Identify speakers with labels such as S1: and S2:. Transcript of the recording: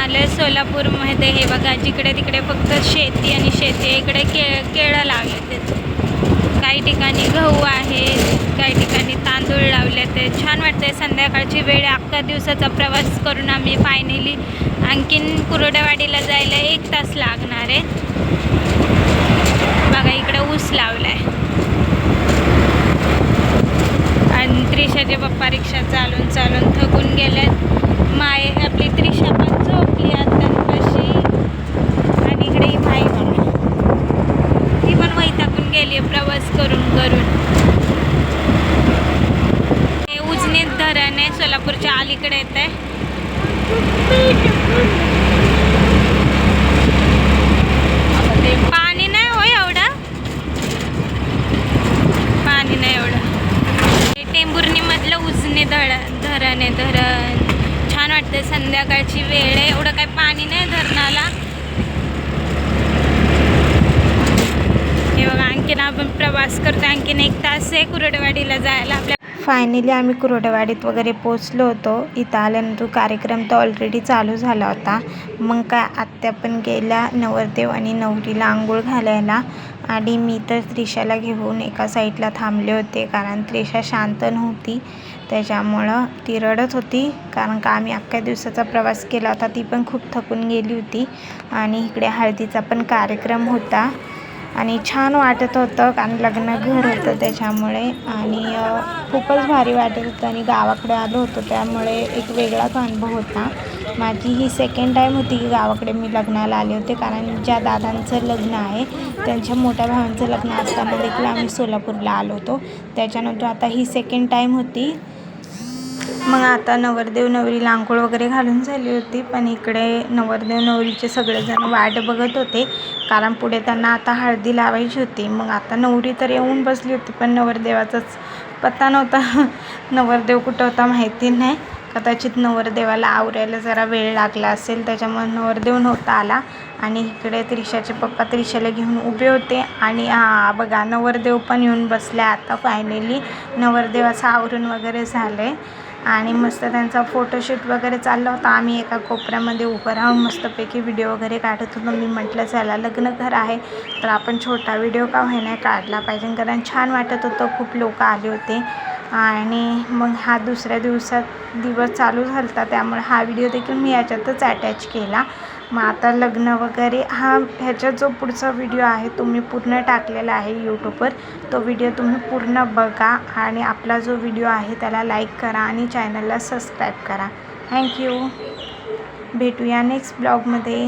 S1: आलं सोलापूरमध्ये. हे बघा, जिकडे तिकडे फक्त शेती आणि शेती. इकडे केळं लावले ते, काही ठिकाणी गहू आहेत, काही ठिकाणी तांदूळ लावले ते. छान वाटते. संध्याकाळची वेळ, अख्खा दिवसाचा प्रवास करून आम्ही फायनली आणखीन कुरोडेवाडीला जायला 1 तास लागणार आहे. बघा, इकडे ऊस लावलाय आणि त्रिशाचे पप्पा रिक्षा चालून चालून थकून गेलेत. आपली त्रिशा पण झोपली आत्तापाशी. आणि इकडे ही माई बघा, ती पण वैतागून गेली प्रवास करून करून. हे उजनीत धरण आहे, सोलापूरच्या अलीकडे येत आहे. पाणी नाही हो एवढं, पाणी नाही एवढं. हे टेंभुर्णीमधलं उजनी धरण आहे. धरण छान वाटतं. संध्याकाळची वेळ आहे, एवढं काही पाणी नाही धरणाला. हे बघा, आणखीन आपण प्रवास करतो. आणखीन 1 तास आहे कुरोडेवाडीला जायला आपल्या. फायनली आम्ही कुरोडेवाडीत वगैरे पोचलो होतो. इथं आल्यानंतर कार्यक्रम तर ऑलरेडी चालू झाला होता. मग काय, आत्या पण गेल्या नवरदेव आणि नवरीला आंघोळ घालायला. आणि मी तर त्रिशाला घेऊन एका साईडला थांबले होते, कारण त्रिशा शांत नव्हती. त्याच्यामुळं ती रडत होती, कारण का आम्ही अख्ख्या दिवसाचा प्रवास केला होता. ती पण खूप थकून गेली होती. आणि इकडे हळदीचा पण कार्यक्रम होता आणि छान वाटत होतं, कारण लग्न घर होतं त्याच्यामुळे. आणि खूपच भारी वाटत होतं. आणि गावाकडे आलो होतो त्यामुळे एक वेगळाच अनुभव होता. माझी ही 2nd टाईम होती की गावाकडे मी लग्नाला आले होते, कारण ज्या दादांचं लग्न आहे त्यांच्या मोठ्या भावांचं लग्न असताना देखील आम्ही सोलापूरला आलो होतो. त्याच्यानंतर आता ही 2nd टाईम होती. मग आता नवरदेव नवरीला आंघोळ वगैरे घालून झाली होती, पण इकडे नवरदेव नवरीचे सगळेजण वाट बघत होते, कारण पुढे त्यांना आता हळदी लावायची होती. मग आता नवरी तर येऊन बसली होती, पण नवरदेवाचाच पत्ता नव्हता. नवरदेव कुठं होता माहिती नाही. कदाचित नवरदेवाला आवरायला जरा वेळ लागला असेल, त्याच्यामुळे नवरदेव नव्हता आला. आणि इकडे त्रिशाचे पप्पा त्रिशाला घेऊन उभे होते. आणि बघा, नवरदेव पण येऊन बसले. आता फायनली नवरदेवाचं आवरून वगैरे झालं आहे आणि मस्त त्यांचा फोटोशूट वगैरे चालला होता. आम्ही एका कोपऱ्यामध्ये उभं राहून मस्तपैकी व्हिडिओ वगैरे काढत होतो. मी म्हटलं चला, लग्न घर आहे तर आपण छोटा व्हिडिओ का होईना काढला पाहिजे, कारण छान वाटत होतं. खूप लोक आले होते. आणि मग हा दुसऱ्या दिवस चालू झाला होता, त्यामुळे हा व्हिडिओ देखील मी याच्यातच अटॅच केला. मग आता लग्न वगैरे ह्याच्यात जो पुढचा व्हिडिओ आहे तो मी पूर्ण टाकलेला आहे यूट्यूबवर. तो व्हिडिओ तुम्ही पूर्ण बघा आणि आपला जो व्हिडिओ आहे त्याला लाईक करा आणि चॅनलला सबस्क्राईब करा. थँक्यू. भेटूया नेक्स्ट ब्लॉगमध्ये.